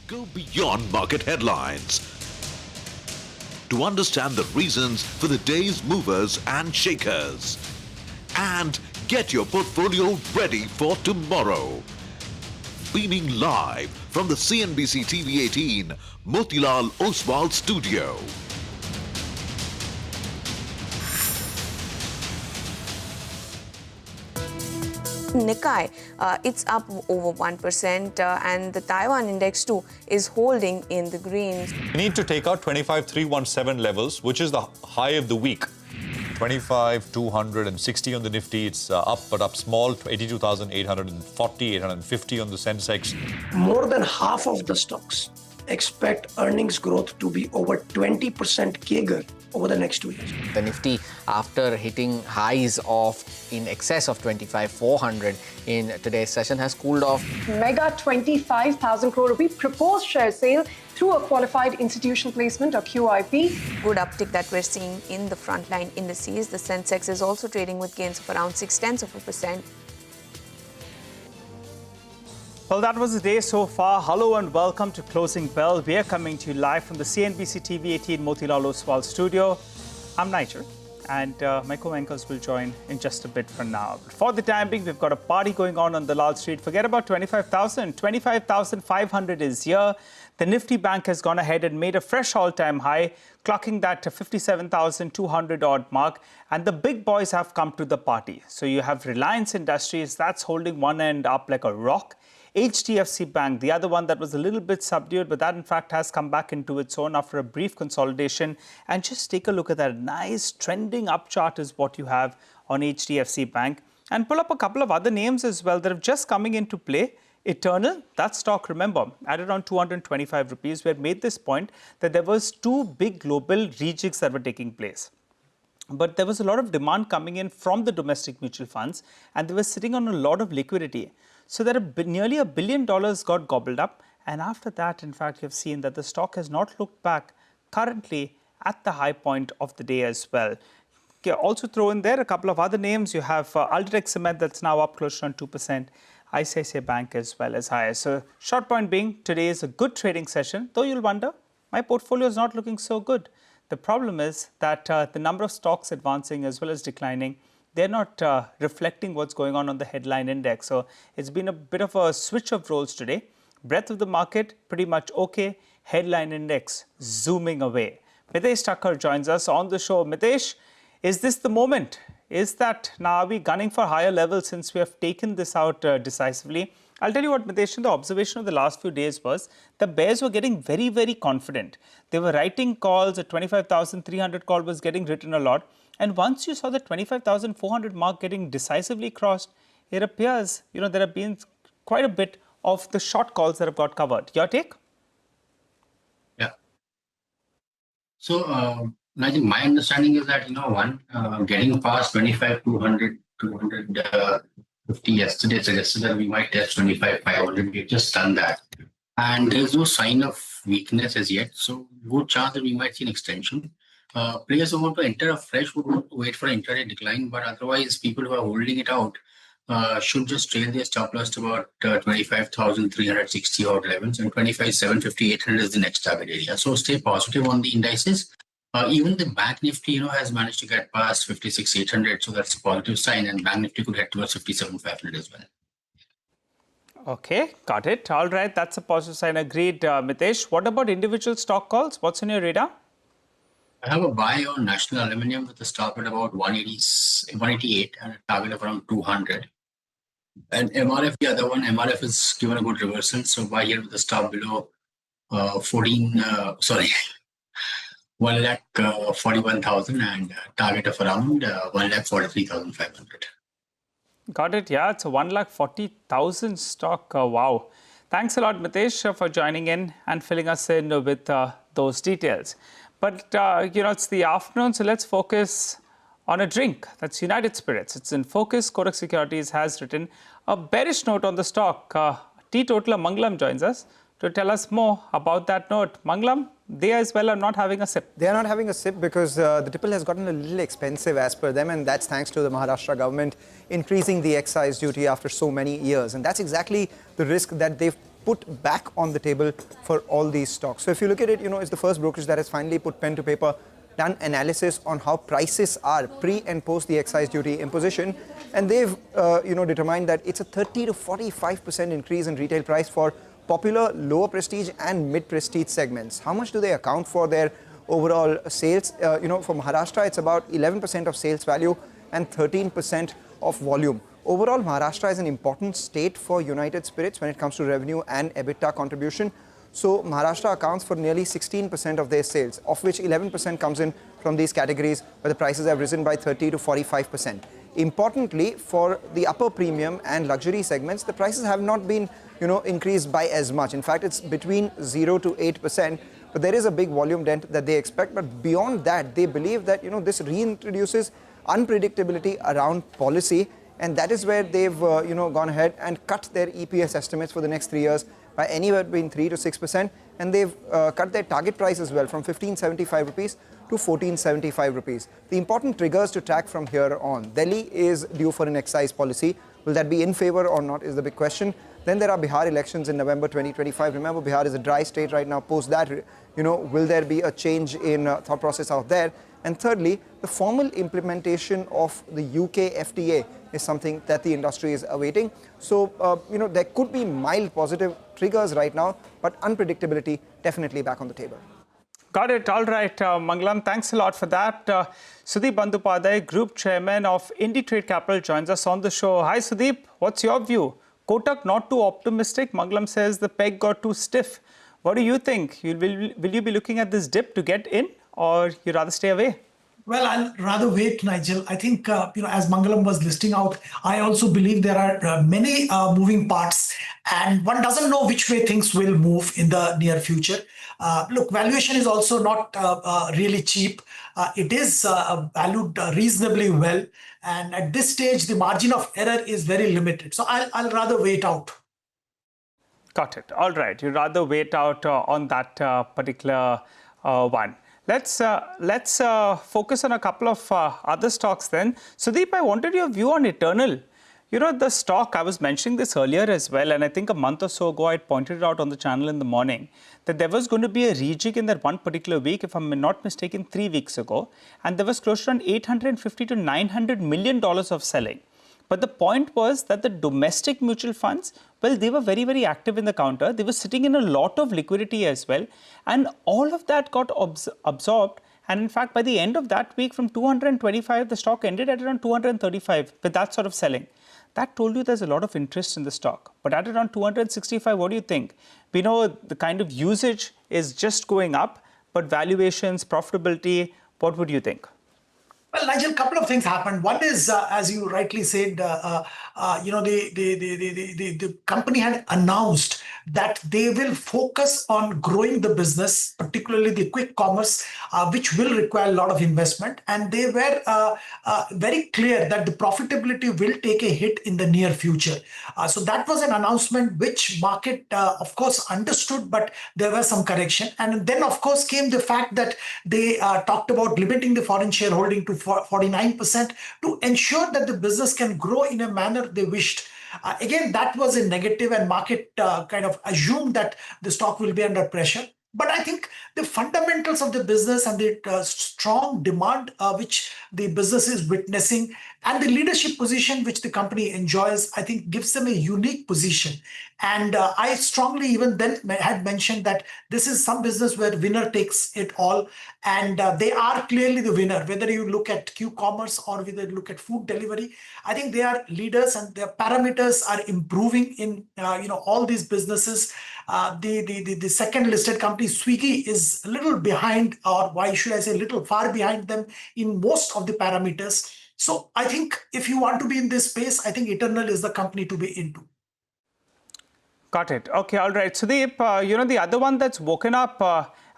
Go beyond market headlines to understand the reasons for the day's movers and shakers. And get your portfolio ready for tomorrow. Beaming live from the CNBC-TV18 Motilal Oswal studio. Nikkei, it's up over 1%, and the Taiwan index too is holding in the greens. We need to take out 25,317 levels, which is the high of the week. 25,260 on the Nifty. It's up, but up small. 82,840, 850 on the Sensex. More than half of the stocks expect earnings growth to be over 20% CAGR over the next 2 years. The Nifty, after hitting highs of in excess of 25,400 in today's session, has cooled off. Mega 25,000 crore rupee proposed share sale through a qualified institutional placement or QIP. Good uptick that we're seeing in the frontline indices. The Sensex is also trading with gains of around 0.6%. Well, that was the day so far. Hello and welcome to Closing Bell. We are coming to you live from the CNBC-TV18 Motilal Oswal studio. I'm Nigel, and my co-anchors will join in just a bit from now. But for the time being, we've got a party going on the Lal Street. Forget about 25,000. 25,500 is here. The Nifty Bank has gone ahead and made a fresh all-time high, clocking that to 57,200 odd mark. And the big boys have come to the party. So you have Reliance Industries, that's holding one end up like a rock. HDFC Bank, the other one that was a little bit subdued, but that in fact has come back into its own after a brief consolidation. And just take a look at that nice trending up chart is what you have on HDFC Bank. And pull up a couple of other names as well that are just coming into play. Eternal, that stock, remember, at around 225 rupees, we had made this point that there was two big global rejigs that were taking place. But there was a lot of demand coming in from the domestic mutual funds, and they were sitting on a lot of liquidity. So that nearly $1 billion got gobbled up. And after that, in fact, you've seen that the stock has not looked back currently at the high point of the day as well. Okay, also throw in there a couple of other names. You have Ultratech Cement that's now up close to 2%. ICICI Bank as well as higher. So short point being, today is a good trading session, though you'll wonder, my portfolio is not looking so good. The problem is that the number of stocks advancing as well as declining, they're not reflecting what's going on the headline index. So it's been a bit of a switch of roles today. Breadth of the market, pretty much okay. Headline index zooming away. Mitesh Thakkar joins us on the show. Mitesh, is this the moment? Is that now are we gunning for higher levels since we have taken this out decisively? I'll tell you what, Mitesh, the observation of the last few days was the bears were getting very, very confident. They were writing calls. A 25,300 call was getting written a lot. And once you saw the 25,400 mark getting decisively crossed, it appears, there have been quite a bit of the short calls that have got covered. Your take? Yeah. So, Nigel, my understanding is that, getting past 25,200, 250 yesterday suggested that we might test 25,500. We've just done that. And there's no sign of weakness as yet. So, good chance that we might see an extension. Players who want to enter afresh would wait for an intraday decline, but otherwise, people who are holding it out should just trail their stop loss to about 25,360 odd levels, and 25,750, 800 is the next target area. So stay positive on the indices. Even the Bank Nifty, has managed to get past 56,800, so that's a positive sign, and Bank Nifty could head towards 57,500 as well. Okay, got it. All right, that's a positive sign. Agreed, Mitesh. What about individual stock calls? What's on your radar? I have a buy on National Aluminium with a stop at about 188 and a target of around 200. And MRF, the other one, MRF is given a good reversal. So buy here with a stop below 1,41,000 and target of around 1,43,500. Got it. Yeah, it's a 1,40,000 stock. Wow. Thanks a lot, Mitesh, for joining in and filling us in with those details. But, it's the afternoon, so let's focus on a drink. That's United Spirits. It's in focus. Kotak Securities has written a bearish note on the stock. Teetotaler Mangalam joins us to tell us more about that note. Mangalam, they as well are not having a sip. They are not having a sip because the tipple has gotten a little expensive as per them, and that's thanks to the Maharashtra government increasing the excise duty after so many years. And that's exactly the risk that they've put back on the table for all these stocks. So if you look at it, it's the first brokerage that has finally put pen to paper, done analysis on how prices are pre and post the excise duty imposition, and they've determined that it's a 30 to 45% increase in retail price for popular lower prestige and mid prestige segments. How much do they account for their overall sales? For Maharashtra, it's about 11% of sales value and 13% of volume. Overall, Maharashtra is an important state for United Spirits when it comes to revenue and EBITDA contribution. So Maharashtra accounts for nearly 16% of their sales, of which 11% comes in from these categories where the prices have risen by 30 to 45%. Importantly, for the upper premium and luxury segments, the prices have not been, increased by as much. In fact, it's between 0 to 8%, but there is a big volume dent that they expect. But beyond that, they believe that, this reintroduces unpredictability around policy, and that is where they've, gone ahead and cut their EPS estimates for the next 3 years by anywhere between 3 to 6%, and they've cut their target price as well from 1575 rupees to 1475 rupees. The important triggers to track from here on. Delhi is due for an excise policy. Will that be in favor or not is the big question. Then there are Bihar elections in November 2025. Remember, Bihar is a dry state right now. Post that, will there be a change in thought process out there? And thirdly, the formal implementation of the UK FTA is something that the industry is awaiting. So, there could be mild positive triggers right now, but unpredictability definitely back on the table. Got it. All right, Mangalam, thanks a lot for that. Sudeep Bandyopadhyay, Group Chairman of IndiTrade Capital, joins us on the show. Hi, Sudeep. What's your view? Kotak not too optimistic. Mangalam says the peg got too stiff. What do you think? Will you be looking at this dip to get in, or you rather stay away? Well, I'll rather wait, Nigel. I think, as Mangalam was listing out, I also believe there are many moving parts, and one doesn't know which way things will move in the near future. Look, valuation is also not really cheap. It is valued reasonably well. And at this stage, the margin of error is very limited. So I'll rather wait out. Got it. All right. You'd rather wait out on that particular one. Let's focus on a couple of other stocks then. Sudeep, I wanted your view on Eternal. The stock, I was mentioning this earlier as well, and I think a month or so ago I pointed it out on the channel in the morning, that there was going to be a rejig in that one particular week, if I'm not mistaken, 3 weeks ago, and there was close to around $850 to $900 million of selling. But the point was that the domestic mutual funds, well, they were very, very active in the counter. They were sitting in a lot of liquidity as well. And all of that got absorbed. And in fact, by the end of that week, from 225, the stock ended at around 235 with that sort of selling. That told you there's a lot of interest in the stock. But at around 265, what do you think? We know the kind of usage is just going up, but valuations, profitability, what would you think? Well, Nigel, a couple of things happened. One is, as you rightly said, the company had announced that they will focus on growing the business, particularly the quick commerce, which will require a lot of investment. And they were very clear that the profitability will take a hit in the near future. So that was an announcement which market, of course, understood, but there was some correction. And then, of course, came the fact that they talked about limiting the foreign shareholding to 49% to ensure that the business can grow in a manner they wished. Again, that was a negative, and market kind of assumed that the stock will be under pressure. But I think the fundamentals of the business and the strong demand which the business is witnessing and the leadership position which the company enjoys, I think gives them a unique position. And I strongly even then had mentioned that this is some business where winner takes it all. And they are clearly the winner, whether you look at Q-commerce or whether you look at food delivery. I think they are leaders and their parameters are improving in all these businesses. The second listed company, Swiggy, is a little behind, or why should I say a little far behind them in most of the parameters. So I think if you want to be in this space, I think Eternal is the company to be into. Got it. Okay, all right. Sudeep, the other one that's woken up,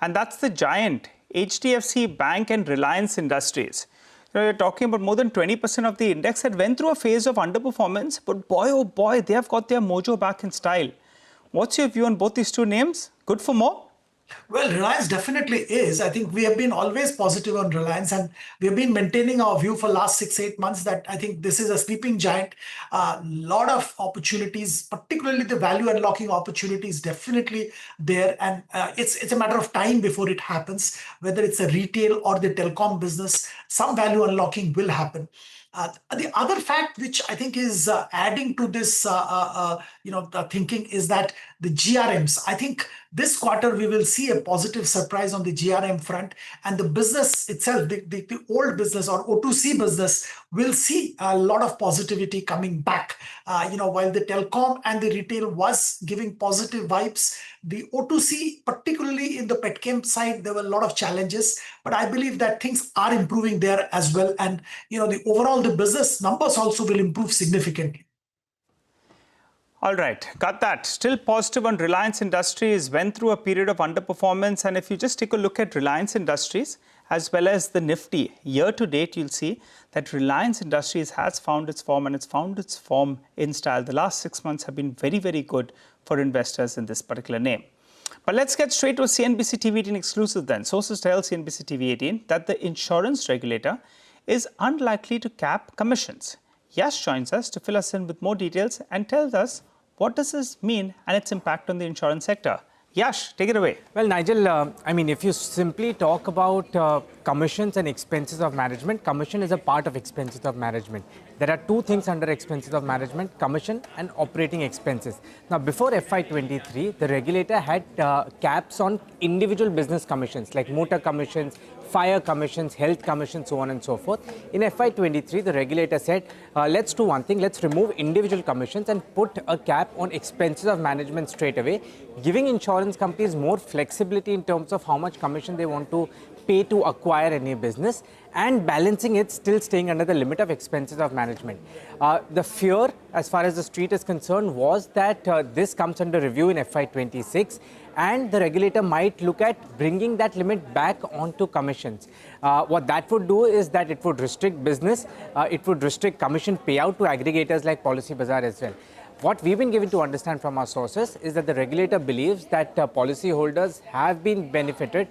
and that's the giant, HDFC Bank and Reliance Industries. You're talking about more than 20% of the index that went through a phase of underperformance, but boy, oh boy, they have got their mojo back in style. What's your view on both these two names? Good for more? Well, Reliance definitely is. I think we have been always positive on Reliance, and we have been maintaining our view for last 6-8 months that I think this is a sleeping giant. A lot of opportunities, particularly the value unlocking opportunities, definitely there, and it's a matter of time before it happens. Whether it's a retail or the telecom business, some value unlocking will happen. The other fact which I think is adding to this, the thinking is that the GRMs. I think this quarter we will see a positive surprise on the GRM front, and the business itself, the old business or O2C business, will see a lot of positivity coming back. While the telecom and the retail was giving positive vibes, the O2C, particularly in the petchem side, there were a lot of challenges, but I believe that things are improving there as well. And, the business numbers also will improve significantly. All right, got that. Still positive on Reliance Industries, went through a period of underperformance. And if you just take a look at Reliance Industries as well as the Nifty, year to date, you'll see that Reliance Industries has found its form, and it's found its form in style. The last 6 months have been very, very good for investors in this particular name. But let's get straight to a CNBC TV18 exclusive then. Sources tell CNBC TV18 that the insurance regulator is unlikely to cap commissions. Yash joins us to fill us in with more details and tells us what does this mean and its impact on the insurance sector. Yash, take it away. Well, Nigel, if you simply talk about commissions and expenses of management, commission is a part of expenses of management. There are two things under expenses of management, commission and operating expenses. Now, before FY23, the regulator had caps on individual business commissions like motor commissions, fire commissions, health commissions, so on and so forth. In FY23, the regulator said, let's do one thing, let's remove individual commissions and put a cap on expenses of management straight away, giving insurance companies more flexibility in terms of how much commission they want to pay to acquire any business, and balancing it, still staying under the limit of expenses of management. The fear, as far as the street is concerned, was that this comes under review in FY26, and the regulator might look at bringing that limit back onto commissions. What that would do is that it would restrict business, it would restrict commission payout to aggregators like Policybazaar as well. What we've been given to understand from our sources is that the regulator believes that policyholders have been benefited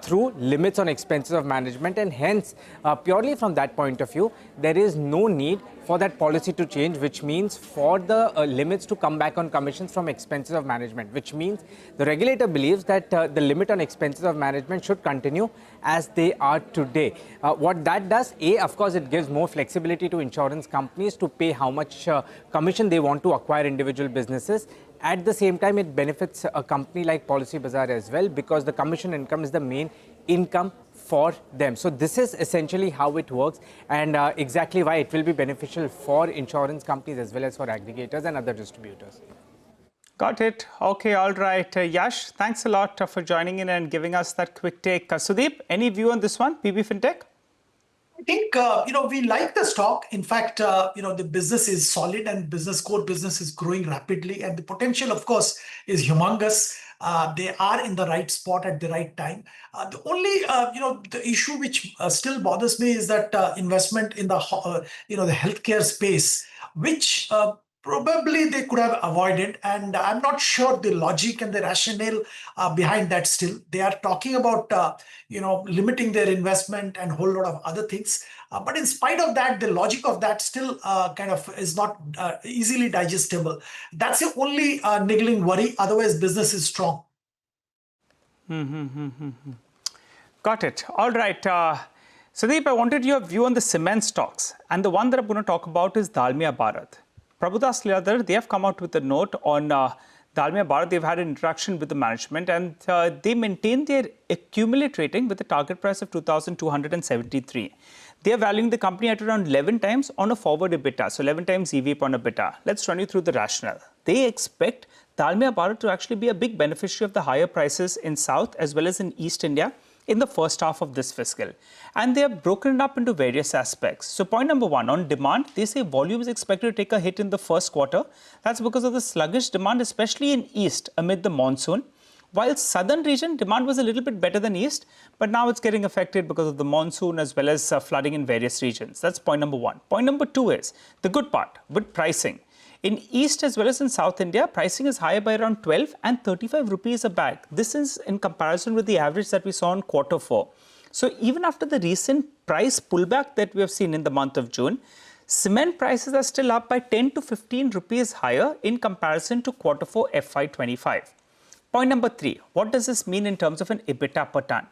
through limits on expenses of management, and hence, purely from that point of view, there is no need for that policy to change, which means for the limits to come back on commissions from expenses of management, which means the regulator believes that the limit on expenses of management should continue as they are today. What that does, of course, it gives more flexibility to insurance companies to pay how much commission they want to acquire individual businesses. At the same time, it benefits a company like Policybazaar as well, because the commission income is the main income for them. So this is essentially how it works, and exactly why it will be beneficial for insurance companies as well as for aggregators and other distributors. Got it. Okay, all right. Yash, thanks a lot for joining in and giving us that quick take. Sudeep, any view on this one, PB Fintech? I think, we like the stock. In fact, the business is solid, and core business is growing rapidly. And the potential, of course, is humongous. They are in the right spot at the right time. The only, the issue which still bothers me is that investment in the healthcare space, which probably they could have avoided. And I'm not sure the logic and the rationale behind that still. They are talking about, limiting their investment and a whole lot of other things. But in spite of that, the logic of that still kind of is not easily digestible. That's the only niggling worry. Otherwise, business is strong. Got it. All right. Sudeep, I wanted your view on the cement stocks. And the one that I'm going to talk about is Dalmia Bharat. Prabhudas Leather, they have come out with a note on Dalmia Bharat. They've had an interaction with the management, and they maintain their accumulate rating with a target price of 2,273. They are valuing the company at around 11 times on a forward EBITDA, so 11 times EV upon EBITDA. Let's run you through the rationale. They expect Dalmia Bharat to actually be a big beneficiary of the higher prices in South as well as in East India in the first half of this fiscal. And they have broken it up into various aspects. So point number one, on demand, they say volume is expected to take a hit in the first quarter. That's because of the sluggish demand, especially in East amid the monsoon. While southern region, demand was a little bit better than East, but now it's getting affected because of the monsoon as well as flooding in various regions. That's point number one. Point number two is the good part with pricing. In East as well as in South India, pricing is higher by around 12 and 35 rupees a bag. This is in comparison with the average that we saw in Q4. So even after the recent price pullback that we have seen in the month of June, cement prices are still up by 10 to 15 rupees higher in comparison to Q4 FY25. Point number 3, what does this mean in terms of an EBITDA per ton?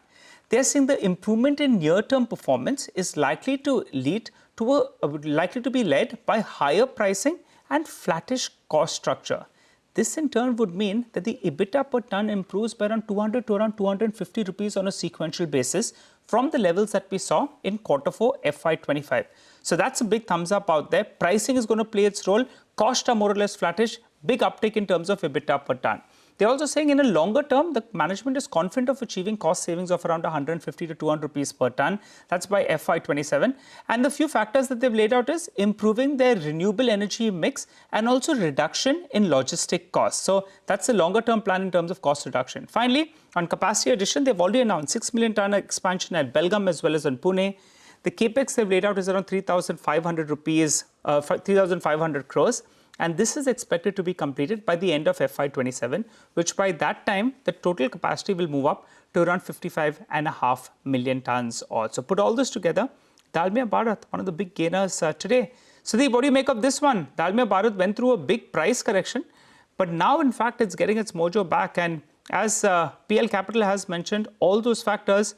They're saying the improvement in near-term performance is likely to be led by higher pricing and flattish cost structure. This in turn would mean that the EBITDA per ton improves by around 200 to around 250 rupees on a sequential basis from the levels that we saw in Q4 FY25. So that's a big thumbs up out there. Pricing is going to play its role. Costs are more or less flattish. Big uptick in terms of EBITDA per ton. They're also saying in a longer term, the management is confident of achieving cost savings of around 150 to 200 rupees per ton. That's by FY27. And the few factors that they've laid out is improving their renewable energy mix and also reduction in logistic costs. So that's the longer term plan in terms of cost reduction. Finally, on capacity addition, they've already announced 6 million ton expansion at Belgaum as well as in Pune. The capex they've laid out is around 3,500 crores. And this is expected to be completed by the end of FY27, which by that time, the total capacity will move up to around 55.5 million tons also. Put all this together, Dalmia Bharat, one of the big gainers today. Sudeep, what do you make of this one? Dalmia Bharat went through a big price correction, but now in fact, it's getting its mojo back. And as PL Capital has mentioned, all those factors,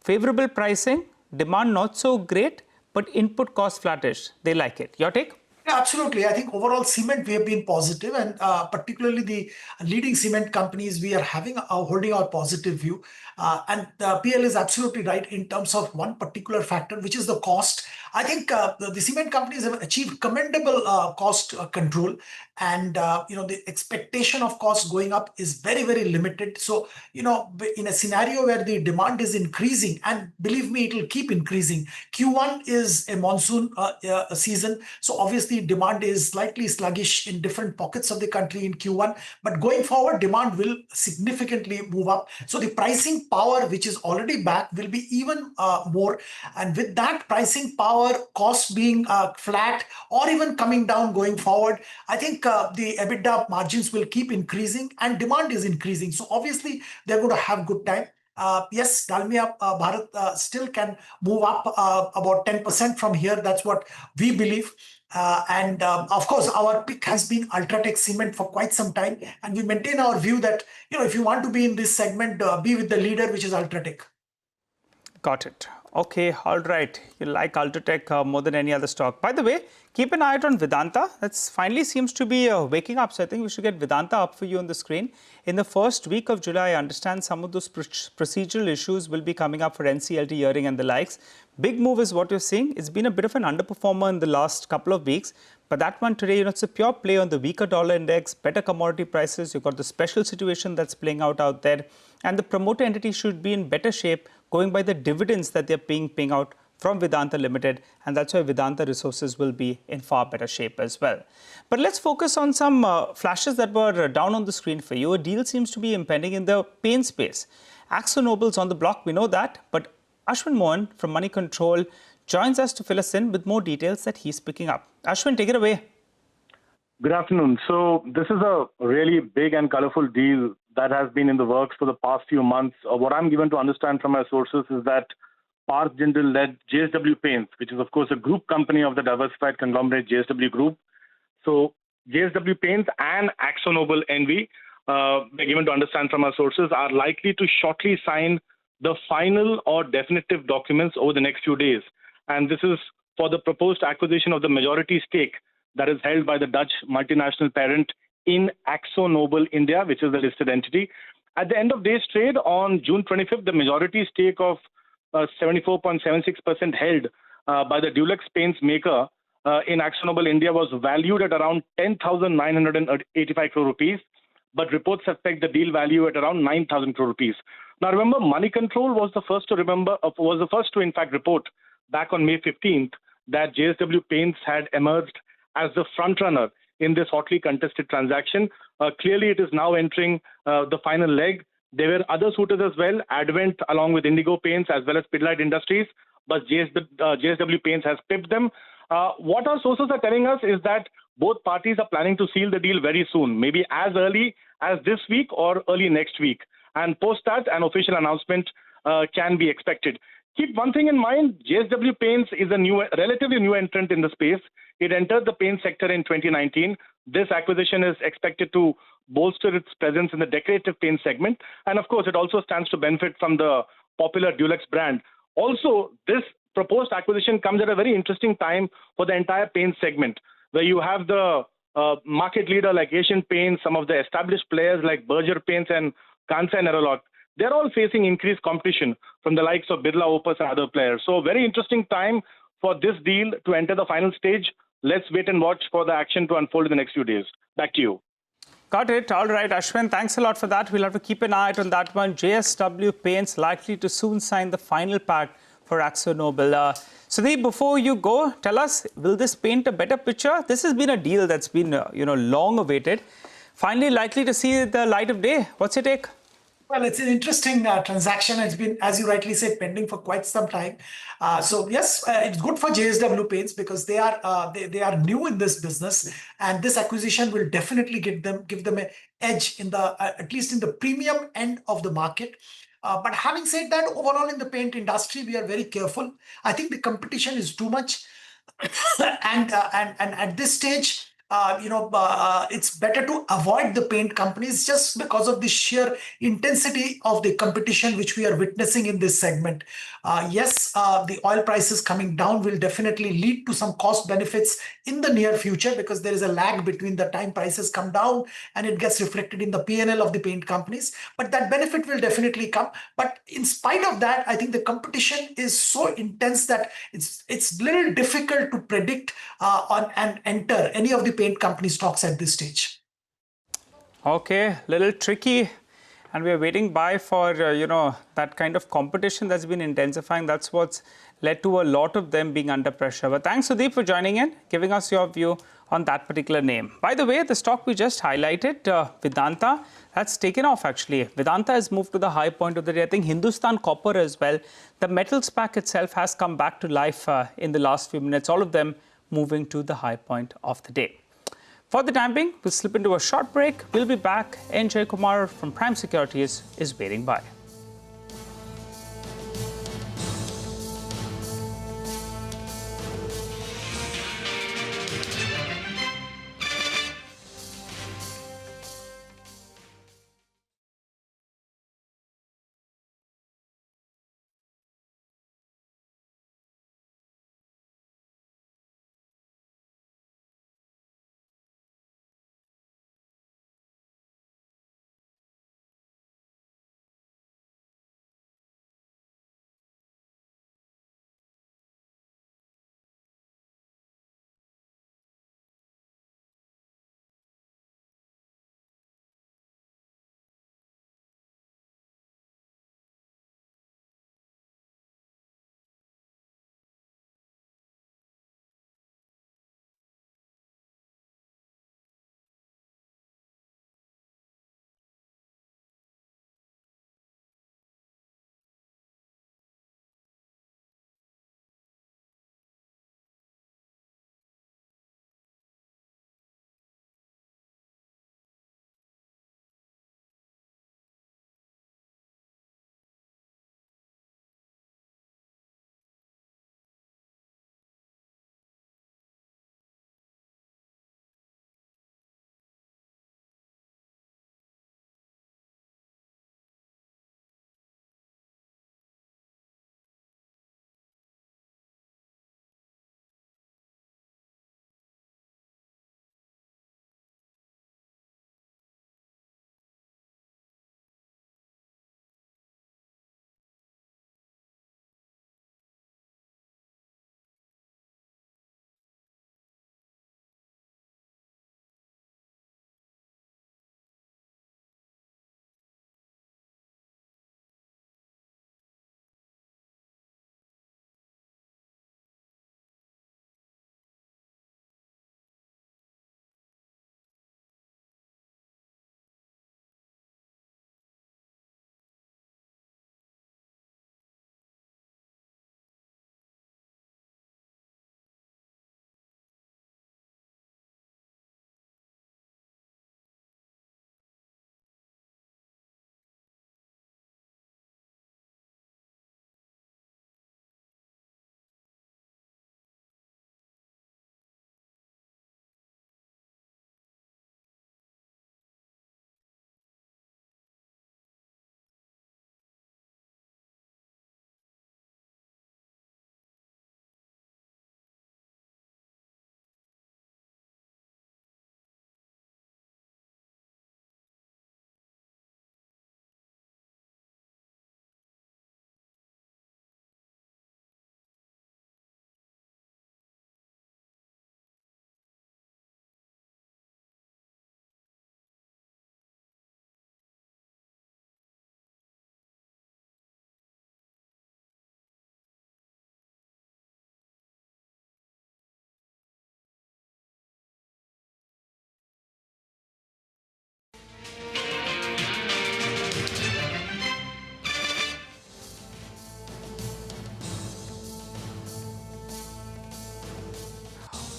favorable pricing, demand not so great, but input cost flattish. They like it. Your take? Yeah, absolutely. I think overall cement, we have been positive, and particularly the leading cement companies, we are holding our positive view. And PL is absolutely right in terms of one particular factor, which is the cost. I think the cement companies have achieved commendable cost control, and the expectation of costs going up is very, very limited. So in a scenario where the demand is increasing, and believe me, it will keep increasing. Q1 is a monsoon season, so obviously demand is slightly sluggish in different pockets of the country in Q1. But going forward, demand will significantly move up. So the pricing power, which is already back, will be even more. And with that pricing power, costs being flat or even coming down going forward, I think the EBITDA margins will keep increasing and demand is increasing. So obviously they're going to have good time. Yes, Dalmia Bharat still can move up about 10% from here. That's what we believe. And of course, our pick has been Ultratech Cement for quite some time. And we maintain our view that, if you want to be in this segment, be with the leader, which is Ultratech. Got it. Okay, all right. You like Ultratech more than any other stock. By the way, keep an eye out on Vedanta. That finally seems to be waking up. So I think we should get Vedanta up for you on the screen. In the first week of July, I understand some of those procedural issues will be coming up for NCLT hearing and the likes. Big move is what you're seeing. It's been a bit of an underperformer in the last couple of weeks. But that one today, it's a pure play on the weaker dollar index, better commodity prices. You've got the special situation that's playing out there. And the promoter entity should be in better shape going by the dividends that they're paying out from Vedanta Limited. And that's why Vedanta Resources will be in far better shape as well. But let's focus on some flashes that were down on the screen for you. A deal seems to be impending in the paint space. Akzo Nobel's on the block, we know that. But Ashwin Mohan from Money Control joins us to fill us in with more details that he's picking up. Ashwin, take it away. Good afternoon. So this is a really big and colorful deal that has been in the works for the past few months. What I'm given to understand from my sources is that Park Jindal-led JSW Paints, which is of course a group company of the diversified conglomerate JSW Group. So JSW Paints and Akzo Nobel NV, we're given to understand from our sources, are likely to shortly sign the final or definitive documents over the next few days. And this is for the proposed acquisition of the majority stake that is held by the Dutch multinational parent in Akzo Nobel India, which is the listed entity. At the end of day's trade on June 25th, the majority stake of 74.76% held by the Dulux Paints maker in Akzo Nobel India was valued at around 10,985 crore rupees, but reports have pegged the deal value at around 9,000 crore rupees. Now remember, Money Control was the first to in fact report back on May 15th that JSW Paints had emerged as the frontrunner in this hotly contested transaction. Clearly, it is now entering the final leg. There were other suitors as well, Advent along with Indigo Paints as well as Pidilite Industries, but JSW Paints has pipped them. What our sources are telling us is that both parties are planning to seal the deal very soon, maybe as early as this week or early next week. And post that, an official announcement can be expected. Keep one thing in mind, JSW Paints is a relatively new entrant in the space. It entered the paint sector in 2019. This acquisition is expected to bolster its presence in the decorative paint segment. And of course, it also stands to benefit from the popular Dulux brand. Also, this proposed acquisition comes at a very interesting time for the entire paint segment, where you have the market leader like Asian Paints, some of the established players like Berger Paints and Kansai Nerolac. They're all facing increased competition from the likes of Birla Opus and other players. So very interesting time for this deal to enter the final stage. Let's wait and watch for the action to unfold in the next few days. Back to you. Got it. All right, Ashwin, thanks a lot for that. We'll have to keep an eye out on that one. JSW Paints likely to soon sign the final pact for Akzo Nobel. Sudeep, before you go, tell us, will this paint a better picture? This has been a deal that's been, long awaited. Finally likely to see the light of day. What's your take? Well, it's an interesting transaction. It's been, as you rightly said, pending for quite some time. So yes, it's good for JSW Paints because they are new in this business, and this acquisition will definitely give them an edge in the at least in the premium end of the market. But having said that, overall in the paint industry, we are very careful. I think the competition is too much, and at this stage, it's better to avoid the paint companies just because of the sheer intensity of the competition which we are witnessing in this segment. Yes, the oil prices coming down will definitely lead to some cost benefits in the near future because there is a lag between the time prices come down and it gets reflected in the P&L of the paint companies. But that benefit will definitely come. But in spite of that, I think the competition is so intense that it's little difficult to predict and enter any of the paint company stocks at this stage. Okay, little tricky, and we're waiting by for that kind of competition that's been intensifying. That's what's led to a lot of them being under pressure. But thanks, Sudeep, for joining in, giving us your view on that particular name. By the way, the stock we just highlighted, Vedanta, that's taken off actually. Vedanta has moved to the high point of the day. I think Hindustan Copper as well. The metals pack itself has come back to life in the last few minutes. All of them moving to the high point of the day. For the time being, we'll slip into a short break. We'll be back. N. J. Kumar from Prime Securities is waiting by.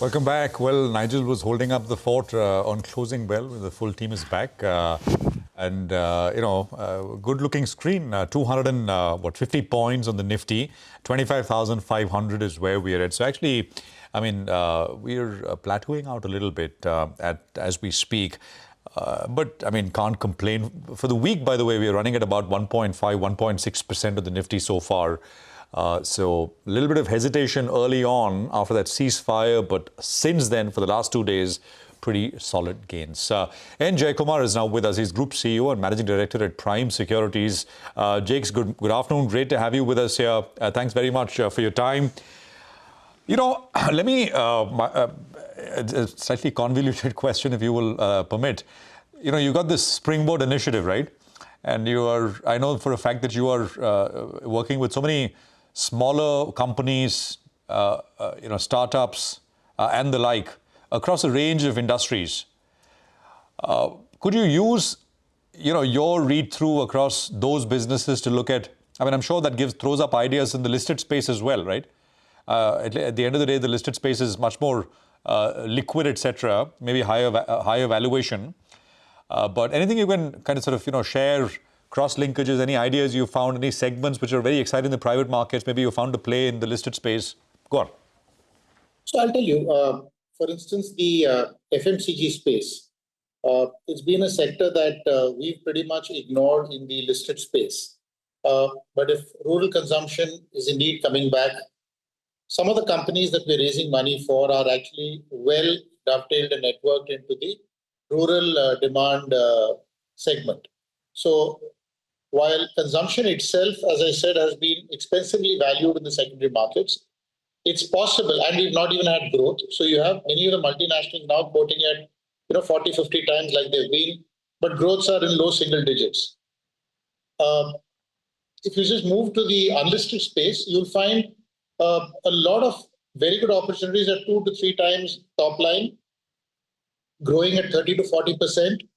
Welcome back. Well, Nigel was holding up the fort on closing bell. The full team is back. Good-looking screen. 250 points on the Nifty. 25,500 is where we are at. So actually, I mean, we're plateauing out a little bit as we speak. But, I mean, can't complain. For the week, by the way, we're running at about 1.5, 1.6% of the Nifty so far. So a little bit of hesitation early on after that ceasefire, but since then, for the last 2 days, pretty solid gains. N. Jaykumar is now with us. He's Group CEO and Managing Director at Prime Securities. Jakes, good afternoon. Great to have you with us here. Thanks very much for your time. You know, let me, a slightly convoluted question, if you will permit. You know, you got this Springboard initiative, right? And you are, I know for a fact that you are working with so many smaller companies, startups and the like across a range of industries. Could you use, your read-through across those businesses to look at, I mean, I'm sure that throws up ideas in the listed space as well, right? At the end of the day, the listed space is much more liquid, etc., maybe higher valuation. But anything you can kind of sort of, share, cross-linkages, any ideas you found, any segments which are very exciting in the private markets, maybe you found a play in the listed space? Go on. So I'll tell you, for instance, the FMCG space, it's been a sector that we've pretty much ignored in the listed space. But if rural consumption is indeed coming back, some of the companies that we're raising money for are actually well dovetailed and networked into the rural demand segment. So while consumption itself, as I said, has been expensively valued in the secondary markets, it's possible, and we've not even had growth. So you have many of the multinationals now quoting at 40, 50 times like they've been, but growths are in low single digits. If you just move to the unlisted space, you'll find a lot of very good opportunities at 2 to 3 times top line, growing at 30 to 40%,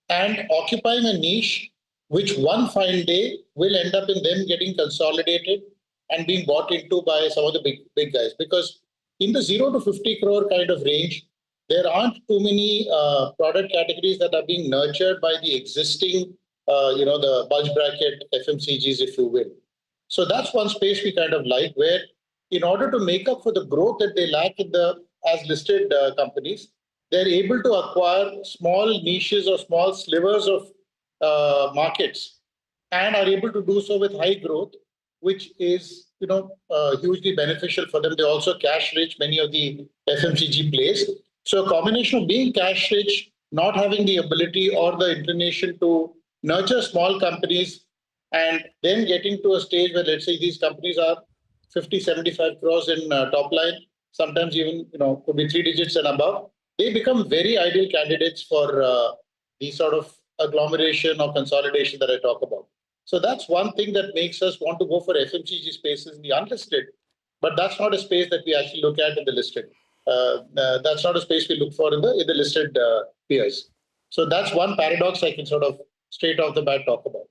and occupying a niche which one fine day will end up in them getting consolidated and being bought into by some of the big guys. Because in the 0 to 50 crore kind of range, there aren't too many product categories that are being nurtured by the existing, the bulge bracket FMCGs, if you will. So that's one space we kind of like, where in order to make up for the growth that they lack in the as listed companies, they're able to acquire small niches or small slivers of markets and are able to do so with high growth, which is hugely beneficial for them. They're also cash rich, many of the FMCG plays. So a combination of being cash rich, not having the ability or the inclination to nurture small companies, and then getting to a stage where, let's say, these companies are 50, 75 crores in top line, sometimes even could be 3 digits and above. They become very ideal candidates for the sort of agglomeration or consolidation that I talk about. So that's one thing that makes us want to go for FMCG spaces in the unlisted, but that's not a space that we actually look at in the listed. That's not a space we look for in the listed peers. So that's one paradox I can sort of straight off the bat talk about.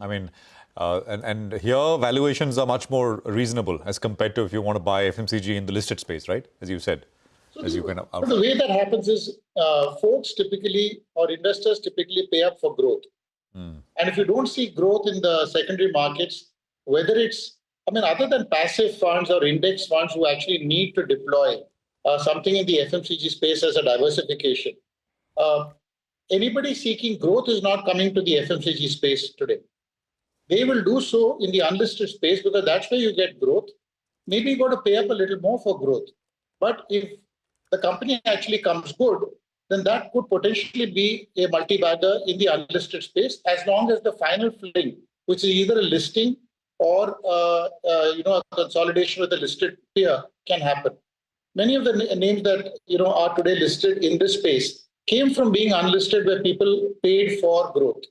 I mean, and here valuations are much more reasonable as compared to if you want to buy FMCG in the listed space, right? As you said. So the way that happens is folks typically, or investors typically pay up for growth. And if you don't see growth in the secondary markets, whether it's, other than passive funds or index funds who actually need to deploy something in the FMCG space as a diversification, anybody seeking growth is not coming to the FMCG space today. They will do so in the unlisted space because that's where you get growth. Maybe you got to pay up a little more for growth. But if the company actually comes good, then that could potentially be a multi-bagger in the unlisted space, as long as the final fling, which is either a listing or a consolidation with a listed peer, can happen. Many of the names that are today listed in this space came from being unlisted, where people paid for growth.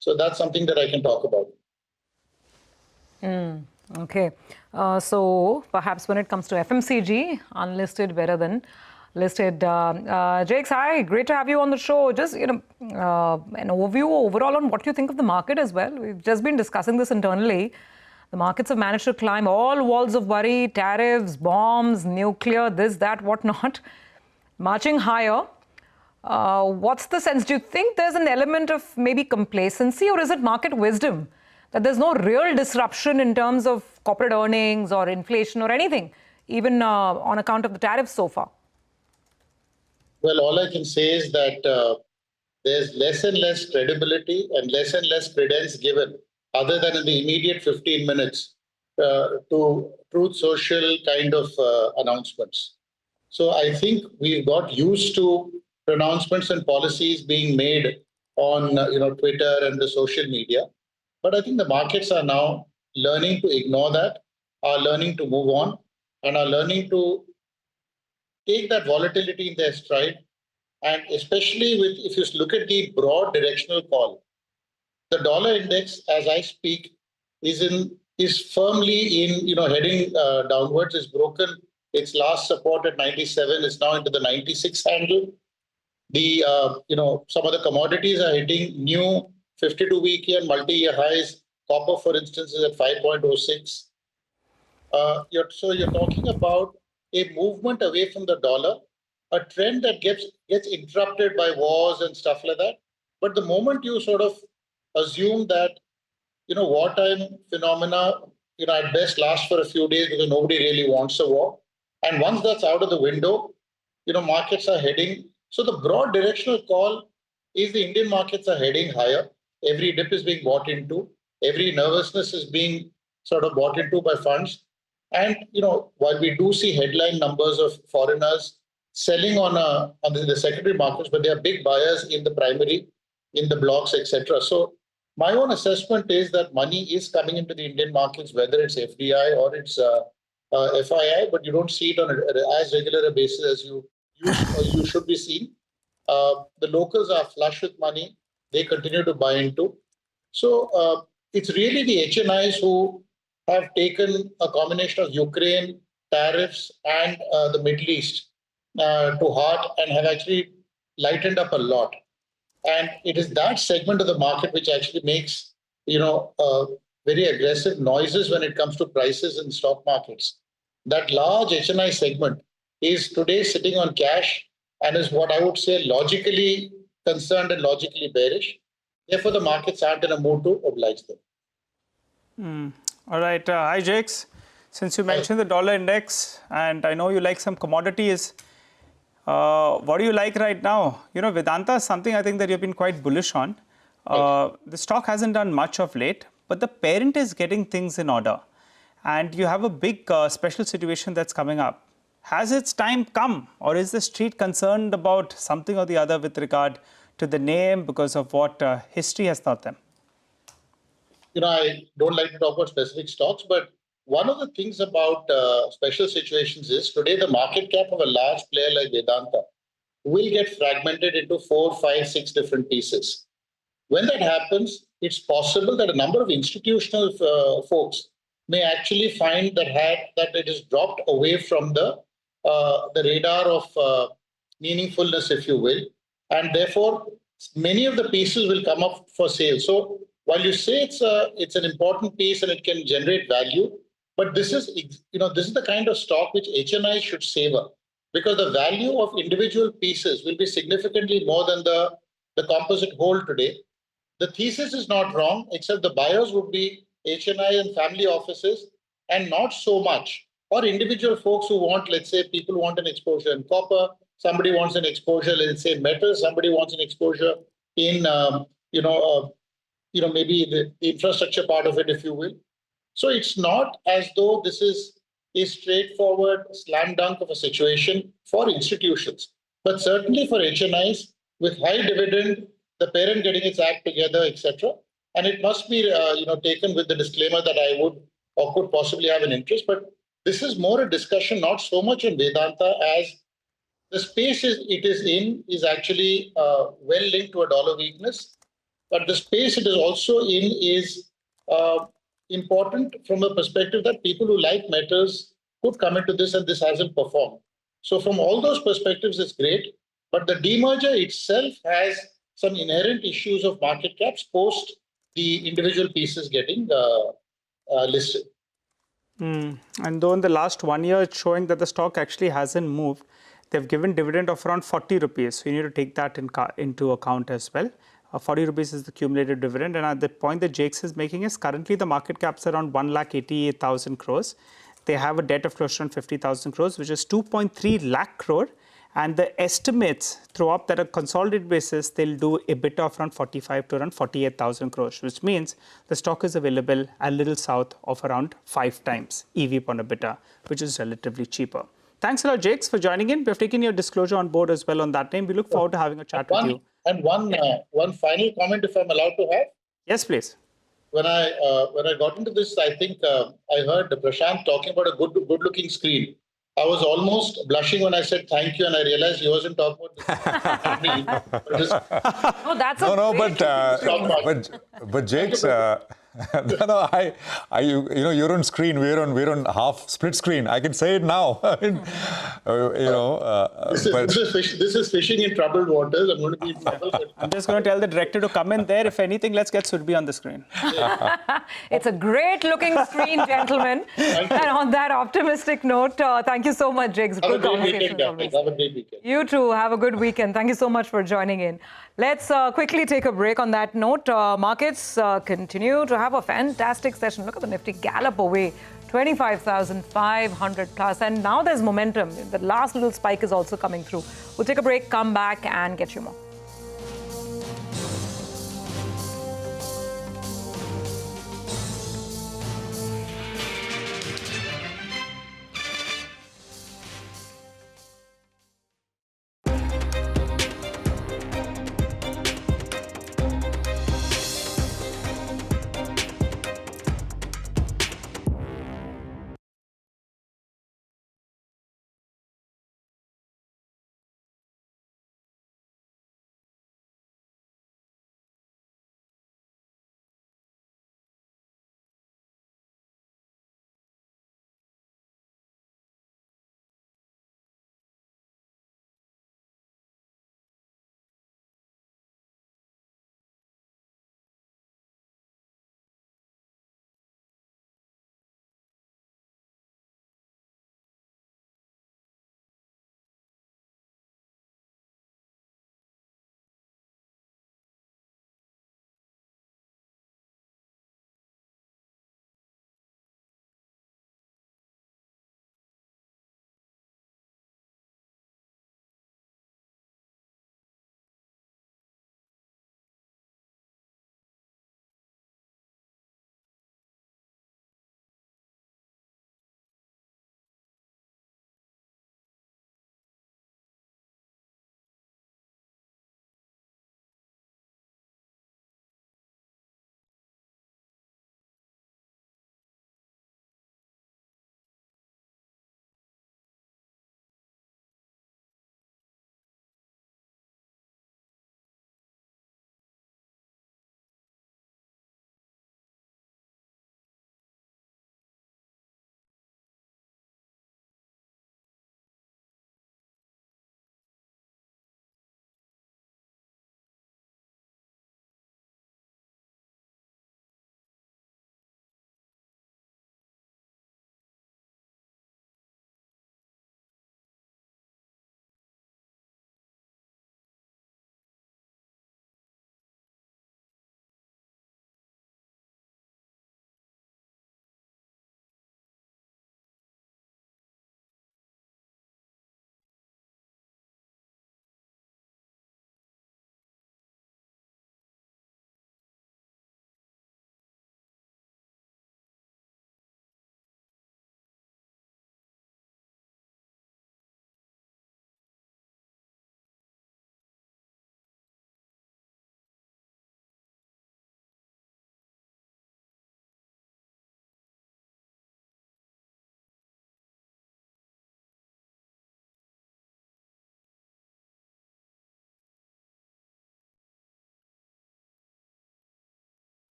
So that's something that I can talk about. Okay. So perhaps when it comes to FMCG, unlisted better than listed. Jakes, hi, great to have you on the show. Just, an overview overall on what you think of the market as well. We've just been discussing this internally. The markets have managed to climb all walls of worry, tariffs, bombs, nuclear, this, that, whatnot, marching higher. What's the sense? Do you think there's an element of maybe complacency, or is it market wisdom that there's no real disruption in terms of corporate earnings or inflation or anything, even on account of the tariffs so far? Well, all I can say is that there's less and less credibility and less credence given, other than in the immediate 15 minutes, to Truth Social kind of announcements. So I think we've got used to pronouncements and policies being made on Twitter and the social media. But I think the markets are now learning to ignore that, are learning to move on, and are learning to take that volatility in their stride. And especially if you look at the broad directional call, the dollar index, as I speak, is firmly in heading downwards. It's broken its last support at 97. It's now into the 96 handle. The some of the commodities are hitting new 52-week and multi-year highs. Copper, for instance, is at 5.06. So you're talking about a movement away from the dollar, a trend that gets interrupted by wars and stuff like that. But the moment you sort of assume that wartime phenomena at best last for a few days because nobody really wants a war, and once that's out of the window, markets are heading. So the broad directional call is the Indian markets are heading higher. Every dip is being bought into. Every nervousness is being sort of bought into by funds. And while we do see headline numbers of foreigners selling on the secondary markets, but they are big buyers in the primary, in the blocks, etc. So my own assessment is that money is coming into the Indian markets, whether it's FDI or it's FII, but you don't see it on as regular a basis as you should be seeing. The locals are flush with money. They continue to buy into. So it's really the HNIs who have taken a combination of Ukraine, tariffs, and the Middle East to heart and have actually lightened up a lot. And it is that segment of the market which actually makes, very aggressive noises when it comes to prices in stock markets. That large HNI segment is today sitting on cash and is what I would say logically concerned and logically bearish. Therefore, the markets aren't in a mood to oblige them. All right. Hi, Jakes. Since you mentioned the dollar index, and I know you like some commodities, what do you like right now? Vedanta is something I think that you've been quite bullish on. The stock hasn't done much of late, but the parent is getting things in order. And you have a big special situation that's coming up. Has its time come, or is the street concerned about something or the other with regard to the name because of what history has taught them? I don't like to talk about specific stocks, but one of the things about special situations is today the market cap of a large player like Vedanta will get fragmented into 4, 5, 6 different pieces. When that happens, it's possible that a number of institutional folks may actually find that it is dropped away from the radar of meaningfulness, if you will, and therefore many of the pieces will come up for sale. So while you say it's an important piece and it can generate value, but this is the kind of stock which HNI should savor, because the value of individual pieces will be significantly more than the composite whole today. The thesis is not wrong, except the buyers would be HNI and family offices, and not so much, or individual folks who want, let's say, people want an exposure in copper, somebody wants an exposure, let's say, metals, somebody wants an exposure in, maybe the infrastructure part of it, if you will. So it's not as though this is a straightforward slam dunk of a situation for institutions, but certainly for HNIs with high dividend, the parent getting its act together, etc. And it must be, taken with the disclaimer that I would or could possibly have an interest. But this is more a discussion, not so much in Vedanta as the space it is in is actually well linked to a dollar weakness. But the space it is also in is important from the perspective that people who like metals could come into this and this hasn't performed. So from all those perspectives, it's great. But the demerger itself has some inherent issues of market caps post the individual pieces getting listed. And though in the last 1 year, it's showing that the stock actually hasn't moved, they've given dividend of around 40 rupees. So you need to take that into account as well. 40 rupees is the cumulative dividend. And at the point that Jakes is making is currently the market cap's around 1,88,000 crores. They have a debt of close to around 50,000 crores, which is 2.3 lakh crore. And the estimates throw up that on a consolidated basis, they'll do EBITDA of around 45 to around 48,000 crores, which means the stock is available a little south of around 5 times EV upon EBITDA, which is relatively cheaper. Thanks a lot, Jakes, for joining in. We've taken your disclosure on board as well on that name. We look forward to having a chat with you. And one final comment, if I'm allowed to have. Yes, please. When I got into this, I think I heard Prashant talking about a good-looking screen. I was almost blushing when I said thank you, and I realized he wasn't talking about this. Oh, that's a but Jakes, you're on screen. We're on half split screen. I can say it now. This is fishing in troubled waters. I'm going to be in trouble. I'm just going to tell the director to come in there. If anything, let's get Surbi on the screen. It's a great-looking screen, gentlemen. And on that optimistic note, thank you so much, Jakes. Have a great weekend, Have a great weekend. You too. Have a good weekend. Thank you so much for joining in. Let's quickly take a break on that note. Markets continue to have a fantastic session. Look at the Nifty gallop away, 25,500 plus. And now there's momentum. The last little spike is also coming through. We'll take a break, come back and get you more.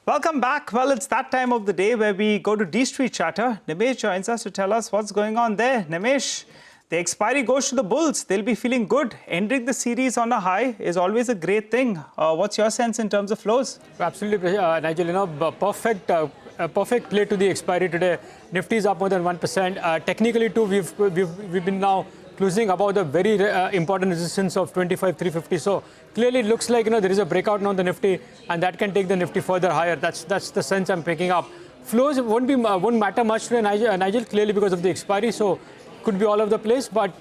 Welcome back. Well, it's that time of the day where we go to D Street Chatter. Nimesh joins us to tell us what's going on there. Nimesh, the expiry goes to the bulls. They'll be feeling good. Ending the series on a high is always a great thing. What's your sense in terms of flows? Absolutely, Nigel. Perfect play to the expiry today. Nifty is up more than 1%. Technically, too, we've been now closing above the very important resistance of 25,350. So clearly, it looks like there is a breakout now on the Nifty, and that can take the Nifty further higher. That's the sense I'm picking up. Flows won't matter much today, Nigel, clearly because of the expiry. So could be all over the place. But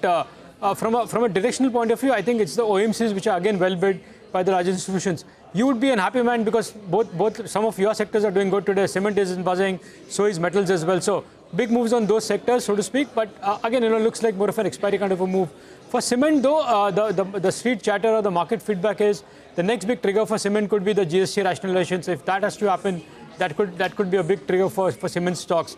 from a directional point of view, I think it's the OMCs which are again well bid by the large institutions. You would be an happy man because both some of your sectors are doing good today. Cement is buzzing, so is metals as well. So big moves on those sectors, so to speak. But again, looks like more of an expiry kind of a move. For cement, though, the street chatter or the market feedback is the next big trigger for cement could be the GST rationalization. So if that has to happen, that could be a big trigger for cement stocks.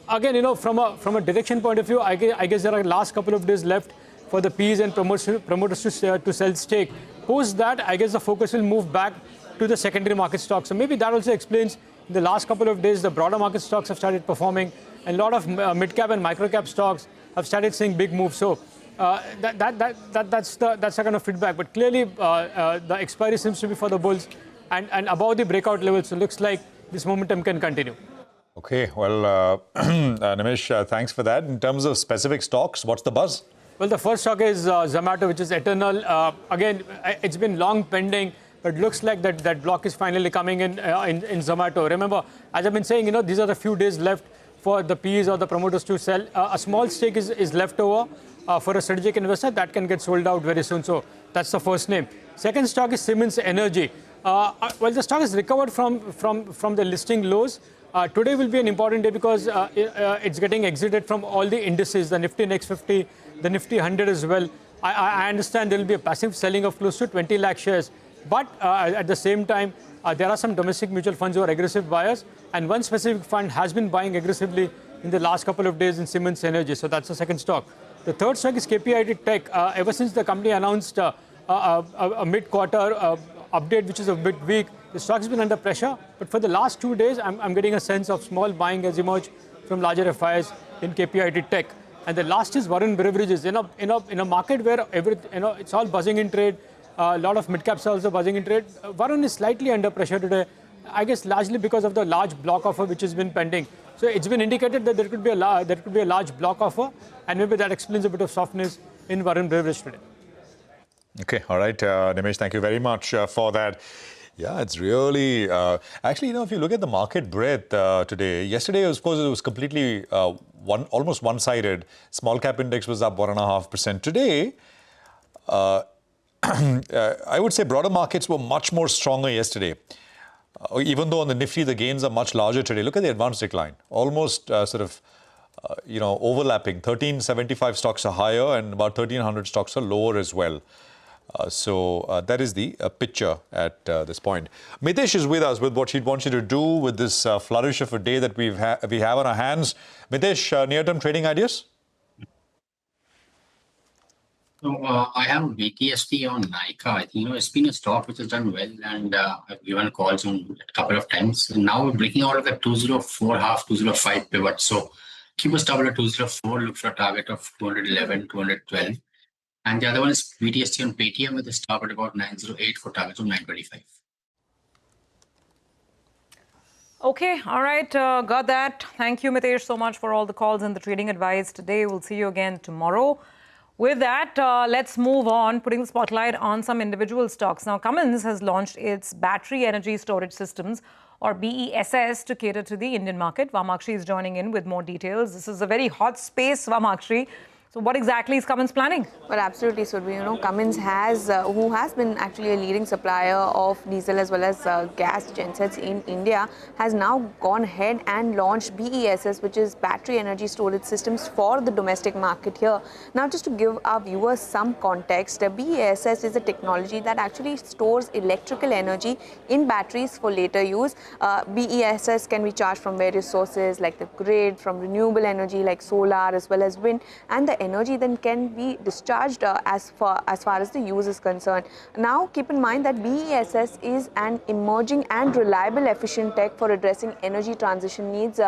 Again, from a direction point of view, I guess there are last couple of days left for the Ps and promoters to sell stake. Post that, I guess the focus will move back to the secondary market stocks. So maybe that also explains in the last couple of days the broader market stocks have started performing, and a lot of mid-cap and micro-cap stocks have started seeing big moves. So that's the kind of feedback. But clearly, the expiry seems to be for the bulls and above the breakout levels. So it looks like this momentum can continue. Okay, well, Nimesh, thanks for that. In terms of specific stocks, what's the buzz? Well, the first stock is Zomato, which is eternal. Again, it's been long pending, but looks like that block is finally coming in Zomato. Remember, as I've been saying, these are the few days left for the Ps or the promoters to sell. A small stake is left over for a strategic investor that can get sold out very soon. So that's the first name. Second stock is Siemens Energy. Well, the stock has recovered from the listing lows. Today will be an important day because it's getting exited from all the indices, the Nifty Next 50, the Nifty 100 as well. I understand there will be a passive selling of close to 20 lakh shares. But at the same time, there are some domestic mutual funds who are aggressive buyers. And one specific fund has been buying aggressively in the last couple of days in Siemens Energy. So that's the second stock. The third stock is KPIT Tech. Ever since the company announced a mid-quarter update, which is a bit weak, the stock has been under pressure. But for the last 2 days, I'm getting a sense of small buying has emerged from larger FIs in KPIT Tech. And the last is Varun Beverages. In a market where it's all buzzing in trade, a lot of mid-caps are also buzzing in trade. Varun is slightly under pressure today, I guess largely because of the large block offer which has been pending. So it's been indicated that there could be a large block offer, and maybe that explains a bit of softness in Varun Beverages today. Okay, all right, Nimesh, thank you very much for that. Yeah, it's really actually, if you look at the market breadth today, yesterday, of course, it was completely almost one-sided. Small cap index was up 1.5%. Today, I would say broader markets were much more stronger yesterday. Even though on the Nifty, the gains are much larger today. Look at the advanced decline. Almost overlapping. 1375 stocks are higher and about 1300 stocks are lower as well. So that is the picture at this point. Mitesh is with us with what she'd want you to do with this flourish of a day that we have on our hands. Mitesh, near-term trading ideas? So I have BTST on Nykaa. I think it's been a stock which has done well, and I've given calls on a couple of times. And now we're breaking out of the 204 half, 205 pivot. So keep a stop at 204. Look for a target of 211, 212. And the other one is BTST on Paytm with a stop at about 908 for targets of 925. Okay, all right, got that. Thank you, Mitesh, so much for all the calls and the trading advice today. We'll see you again tomorrow. With that, let's move on, putting the spotlight on some individual stocks. Now, Cummins has launched its battery energy storage systems, or BESS, to cater to the Indian market. Vamakshi is joining in with more details. This is a very hot space, Vamakshi. So what exactly is Cummins planning? Well, absolutely, Surabhi. Cummins who has been actually a leading supplier of diesel as well as gas gensets in India, has now gone ahead and launched BESS, which is battery energy storage systems for the domestic market here. Now, just to give our viewers some context, BESS is a technology that actually stores electrical energy in batteries for later use. BESS can be charged from various sources like the grid, from renewable energy like solar as well as wind, and the energy then can be discharged as far as the use is concerned. Now keep in mind that BESS is an emerging and reliable efficient tech for addressing energy transition needs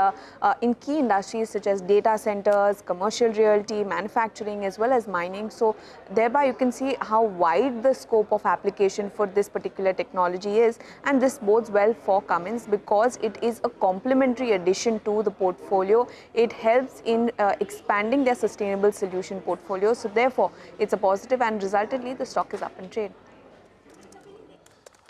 in key industries such as data centers, commercial realty, manufacturing as well as mining. So thereby you can see how wide the scope of application for this particular technology is, and this bodes well for Cummins because it is a complementary addition to the portfolio. It helps in expanding their sustainable solution portfolio. So therefore, it's a positive, and resultantly the stock is up in trade.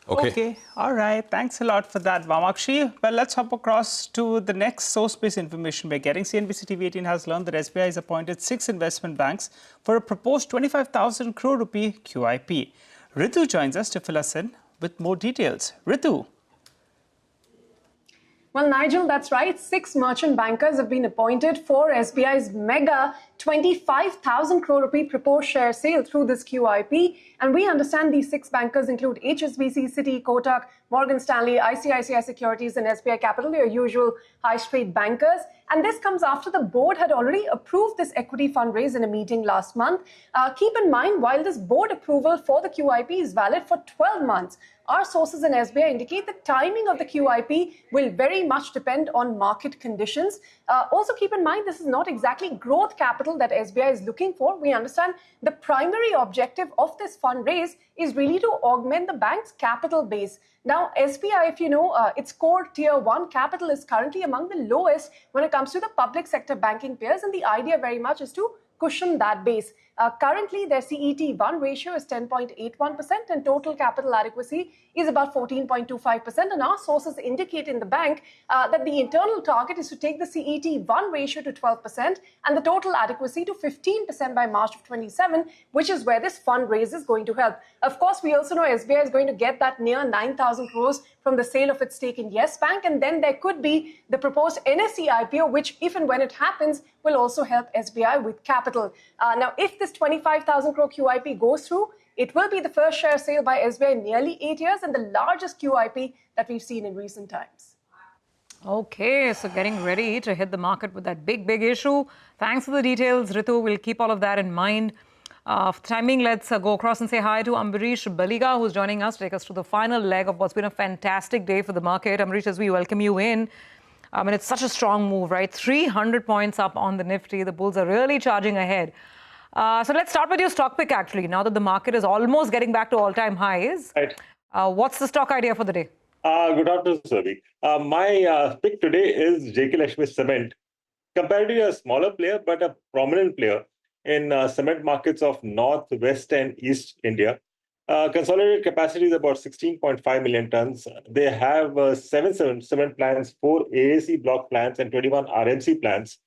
Okay. All right. Thanks a lot for that, Vamakshi. Well, let's hop across to the next source-based information we're getting. CNBC-TV18 has learned that SBI has appointed 6 investment banks for a proposed 25,000 crore rupee QIP. Ritu joins us to fill us in with more details. Ritu. Well, Nigel, that's right. 6 merchant bankers have been appointed for SBI's mega 25,000 crore rupee proposed share sale through this QIP. And we understand these 6 bankers include HSBC, Citi, Kotak, Morgan Stanley, ICICI Securities and SBI Capital, your usual high street bankers. And this comes after the board had already approved this equity fundraise in a meeting last month. Keep in mind, while this board approval for the QIP is valid for 12 months, our sources in SBI indicate the timing of the QIP will very much depend on market conditions. Also keep in mind, this is not exactly growth capital that SBI is looking for. We understand the primary objective of this fundraise is really to augment the bank's capital base. Now, SBI, if you know, its core tier 1 capital is currently among the lowest when it comes to the public sector banking peers, and the idea very much is to cushion that base. Currently, their CET1 ratio is 10.81% and total capital adequacy is about 14.25%. And our sources indicate in the bank that the internal target is to take the CET1 ratio to 12% and the total adequacy to 15% by March of 27, which is where this fundraise is going to help. Of course, we also know SBI is going to get that near 9,000 crores from the sale of its stake in Yes Bank. And then there could be the proposed NSE IPO, which if and when it happens, will also help SBI with capital. Now, if this 25,000 crore QIP goes through, it will be the first share sale by SBI in nearly 8 years and the largest QIP that we've seen in recent times. Okay, so getting ready to hit the market with that big issue. Thanks for the details, Ritu. We'll keep all of that in mind. For timing, let's go across and say hi to Ambarish Baliga, who's joining us to take us through the final leg of what's been a fantastic day for the market. Ambarish, as we welcome you in. I mean, it's such a strong move, right? 300 points up on the Nifty. The bulls are really charging ahead. So let's start with your stock pick, actually, now that the market is almost getting back to all-time highs. Right. What's the stock idea for the day? Good afternoon, Survi. My pick today is JK Lakshmi Cement. Comparatively a smaller player, but a prominent player in cement markets of North, West and East India. Consolidated capacity is about 16.5 million tons. They have 7 cement plants, 4 AAC block plants and 21 RMC plants.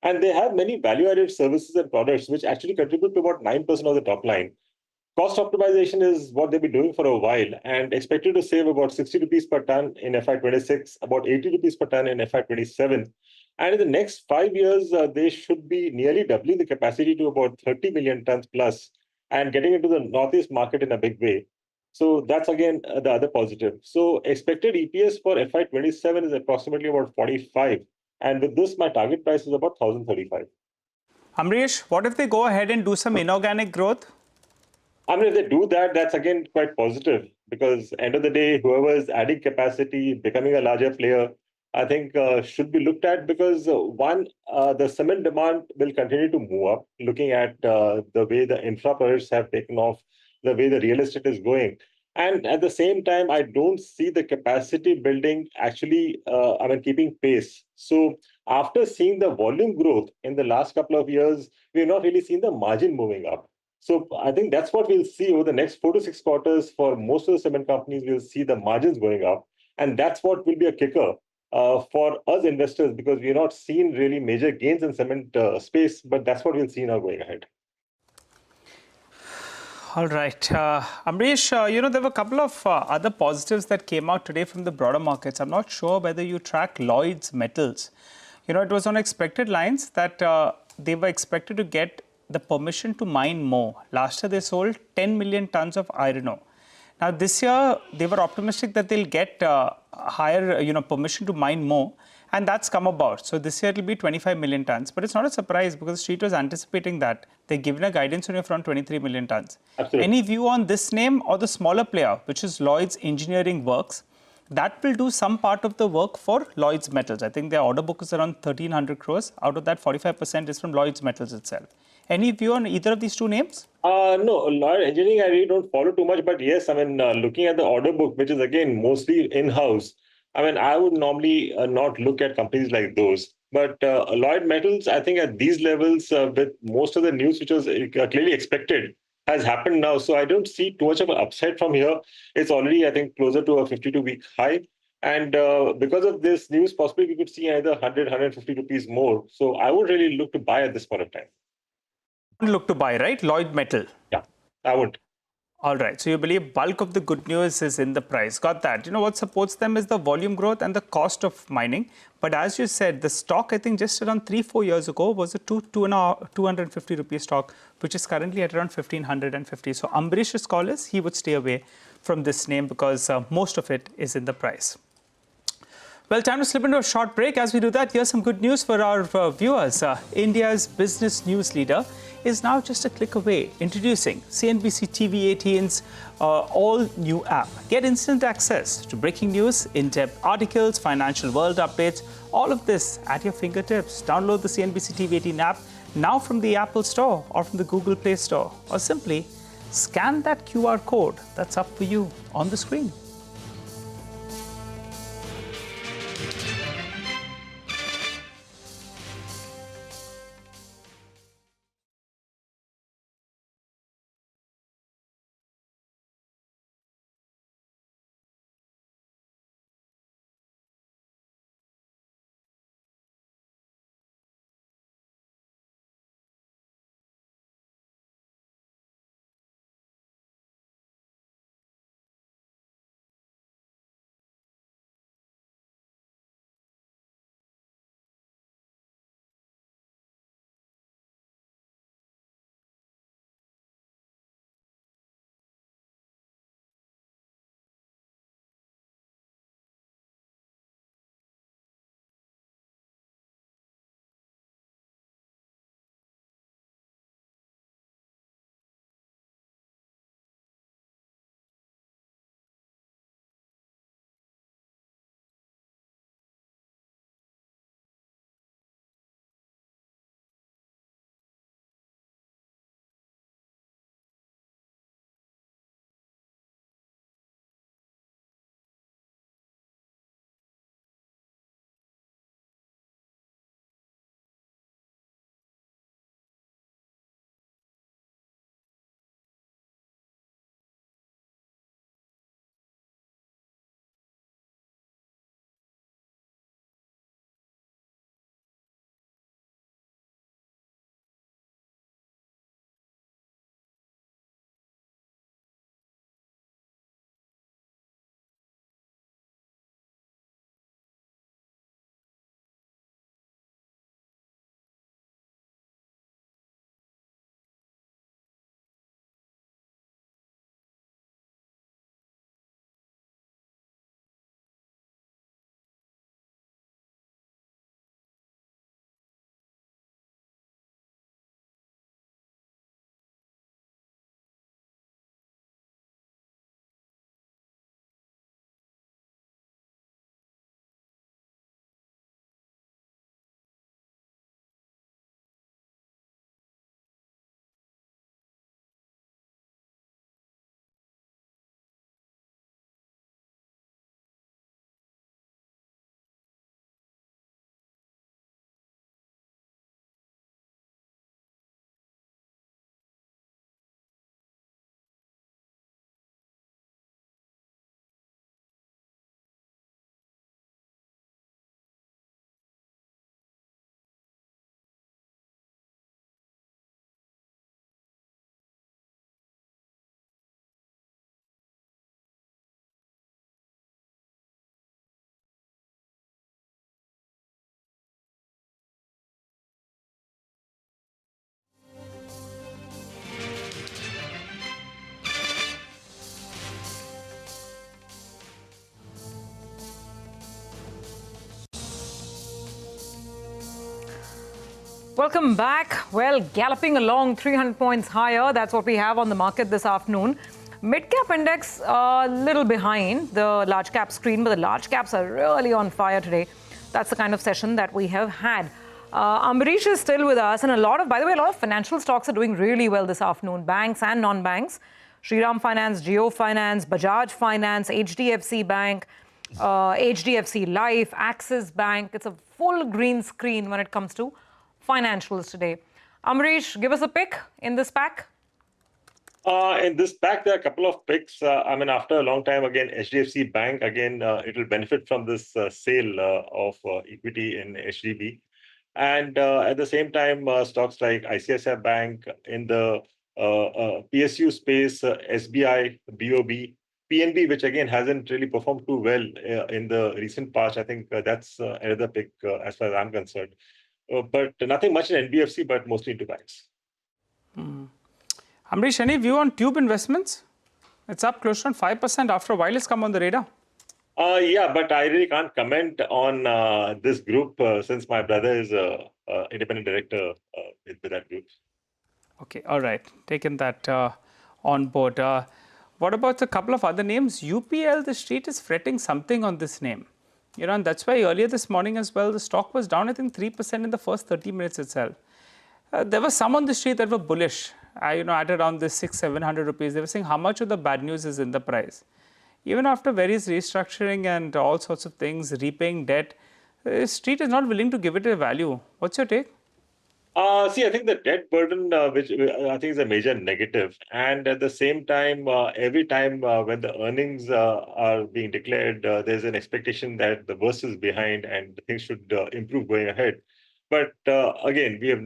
And they have many value-added services and products which actually contribute to about 9% of the top line. Cost optimization is what they've been doing for a while and expected to save about 60 rupees per ton in FY26, about 80 rupees per ton in FY27. And in the next 5 years, they should be nearly doubling the capacity to about 30 million tons plus and getting into the Northeast market in a big way. So that's again the other positive. So expected EPS for FY27 is approximately about 45. And with this, my target price is about 1,035. Amrish, what if they go ahead and do some inorganic growth? I mean, if they do that, that's again quite positive because end of the day, whoever is adding capacity, becoming a larger player, I think should be looked at because one, the cement demand will continue to move up, looking at the way the infra projects have taken off, the way the real estate is going. And at the same time, I don't see the capacity building actually, keeping pace. So after seeing the volume growth in the last couple of years, we've not really seen the margin moving up. So I think that's what we'll see over the next 4 to 6 quarters for most of the cement companies. We'll see the margins going up. And that's what will be a kicker for us investors because we've not seen really major gains in cement space, but that's what we'll see now going ahead. All right. Amrish, there were a couple of other positives that came out today from the broader markets. I'm not sure whether you track Lloyds Metals. It was on expected lines that they were expected to get the permission to mine more. Last year, they sold 10 million tons of iron ore. Now, this year, they were optimistic that they'll get higher, permission to mine more. And that's come about. So this year it'll be 25 million tons. But it's not a surprise because the street was anticipating that. They're given a guidance on around 23 million tons. Absolutely. Any view on this name or the smaller player, which is Lloyds Engineering Works? That will do some part of the work for Lloyds Metals. I think their order book is around 1,300 crores. Out of that, 45% is from Lloyds Metals itself. Any view on either of these two names? No, Lloyd Engineering I really don't follow too much, but yes, I mean, looking at the order book, which is again mostly in-house, I mean, I would normally not look at companies like those. But Lloyd Metals, I think at these levels, with most of the news which was clearly expected, has happened now. So I don't see too much of an upside from here. It's already, I think, closer to a 52-week high. And because of this news, possibly we could see either 100, 150 rupees more. So I would really look to buy at this point of time. Look to buy, right? Lloyd Metal. Yeah, I would. All right. So you believe bulk of the good news is in the price. Got that. You know, what supports them is the volume growth and the cost of mining. But as you said, the stock, I think just around 3-4 years ago was a 250 rupee stock, which is currently at around 1,550. So Ambarish's call is he would stay away from this name because most of it is in the price. Well, time to slip into a short break. As we do that, here's some good news for our viewers. India's business news leader is now just a click away, introducing CNBC-TV18's all-new app. Get instant access to breaking news, in-depth articles, financial world updates, all of this at your fingertips. Download the CNBC-TV18 app now from the Apple Store or from the Google Play Store, or simply scan that QR code that's up for you on the screen. Welcome back. Well, galloping along 300 points higher. That's what we have on the market this afternoon. Mid-cap index a little behind the large cap screen, but the large caps are really on fire today. That's the kind of session that we have had. Amrish is still with us, and by the way, a lot of financial stocks are doing really well this afternoon. Banks and non-banks. Shriram Finance, Jio Finance, Bajaj Finance, HDFC Bank, HDFC Life, Axis Bank. It's a full green screen when it comes to financials today. Amrish, give us a pick in this pack. In this pack, there are a couple of picks. After a long time, again, HDFC Bank, again, it will benefit from this sale of equity in HDB. And at the same time, stocks like ICICI Bank in the PSU space, SBI, BOB, PNB, which again hasn't really performed too well in the recent past. I think that's another pick as far as I'm concerned. But nothing much in NBFC, but mostly into banks. Amrish, any view on Tube Investments? It's up close to 5% after a while. It's come on the radar. Yeah, but I really can't comment on this group since my brother is an independent director with that group. Okay, all right. Taken that on board. What about a couple of other names? UPL, the street is fretting something on this name. And that's why earlier this morning as well, the stock was down, I think, 3% in the first 30 minutes itself. There were some on the street that were bullish. At around this 600-700 rupees, they were saying how much of the bad news is in the price. Even after various restructuring and all sorts of things, repaying debt, the street is not willing to give it a value. What's your take? I think the debt burden, which I think is a major negative. And at the same time, every time when the earnings are being declared, there's an expectation that the worst is behind and things should improve going ahead. But again, we have,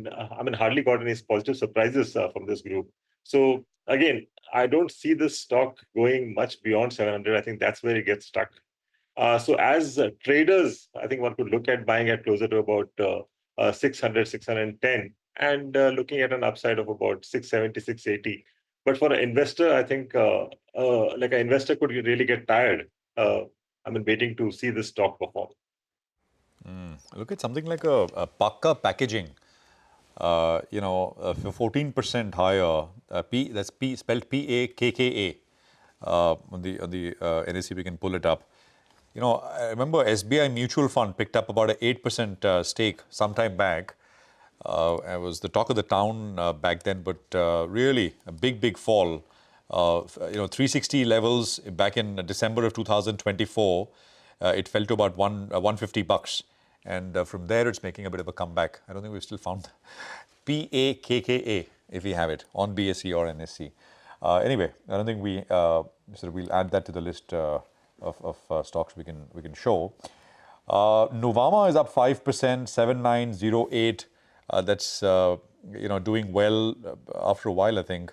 hardly got any positive surprises from this group. So again, I don't see this stock going much beyond 700. I think that's where it gets stuck. So as traders, I think one could look at buying at closer to about 600, 610, and looking at an upside of about 670, 680. But for an investor, I think like an investor could really get tired. Waiting to see this stock perform. Look at something like a Pakka Packaging, for 14% higher. That's P spelled P-A-K-K-A. On the NSE, we can pull it up. I remember SBI Mutual Fund picked up about an 8% stake sometime back. It was the talk of the town back then, but really a big fall. 360 levels back in December of 2024. It fell to about $150. And from there, it's making a bit of a comeback. I don't think we've still found P-A-K-K-A, if we have it, on BSE or NSE. Anyway, I don't think we'll add that to the list of stocks we can show. Nuvama is up 5%, 7908. That's doing well after a while, I think.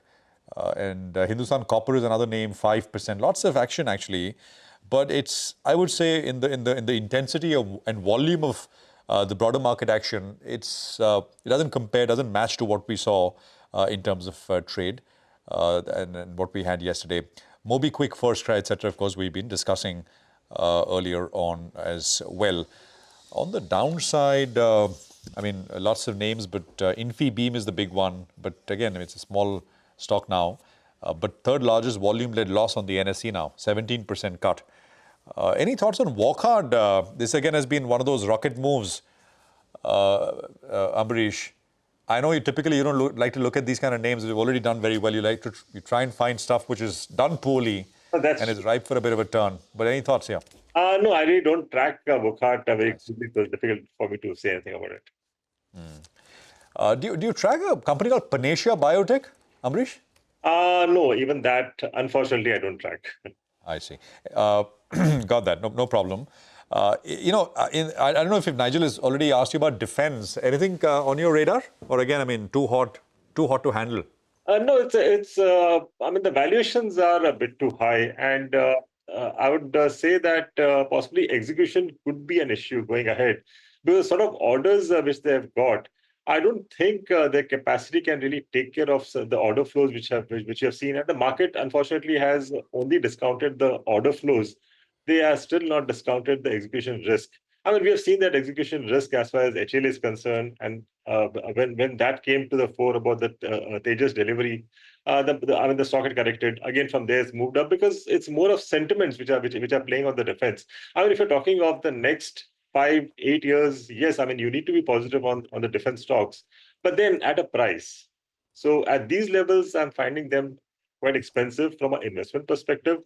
And Hindustan Copper is another name, 5%. Lots of action actually. But it's, I would say, in the intensity and volume of the broader market action, it doesn't match to what we saw in terms of trade and what we had yesterday. MobiKwik, FirstCry, etc. Of course, we've been discussing earlier on as well. On the downside, lots of names, but Infibeam is the big one. But again, it's a small stock now. But third largest volume-led loss on the NSE now, 17% cut. Any thoughts on Wockhardt? This again has been one of those rocket moves, Amrish. I know you typically don't like to look at these kind of names. You've already done very well. You try and find stuff which is done poorly and is ripe for a bit of a turn. But any thoughts here? No, I really don't track Wockhardt very extremely, so it's difficult for me to say anything about it. Do you track a company called Panacea Biotech, Amrish? No, even that, unfortunately, I don't track. I see. Got that. No problem. I don't know if Nigel has already asked you about defense. Anything on your radar? Or again, too hot to handle? No, it's. The valuations are a bit too high, and I would say that possibly execution could be an issue going ahead. Because sort of orders which they have got, I don't think their capacity can really take care of the order flows which you have seen. And the market, unfortunately, has only discounted the order flows. They are still not discounted the execution risk. I mean, we have seen that execution risk as far as HL is concerned, and when that came to the fore about the Tejas delivery, the stock had corrected again. From there, it's moved up because it's more of sentiments which are playing on the defense. I mean, if you're talking of the next 5-8 years, yes, I mean, you need to be positive on the defense stocks, but then at a price. So at these levels, I'm finding them quite expensive from an investment perspective.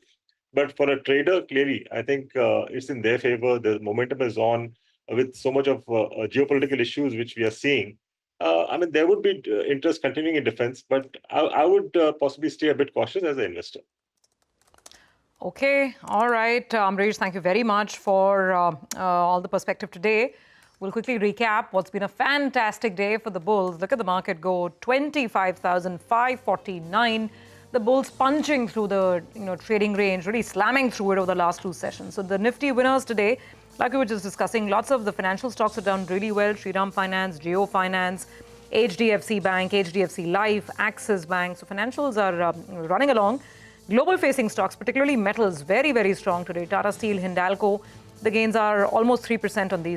But for a trader, clearly, I think it's in their favor. The momentum is on with so much of geopolitical issues which we are seeing. I mean, there would be interest continuing in defense, but I would possibly stay a bit cautious as an investor. Okay, all right. Amrish, thank you very much for all the perspective today. We'll quickly recap what's been a fantastic day for the bulls. Look at the market go, 25,549. The bulls punching through the trading range, really slamming through it over the last 2 sessions. So the Nifty winners today, like we were just discussing, lots of the financial stocks are done really well. Shriram Finance, Jio Finance, HDFC Bank, HDFC Life, Axis Bank. So financials are running along. Global facing stocks, particularly metals, very, very strong today. Tata Steel, Hindalco, the gains are almost 3% on these.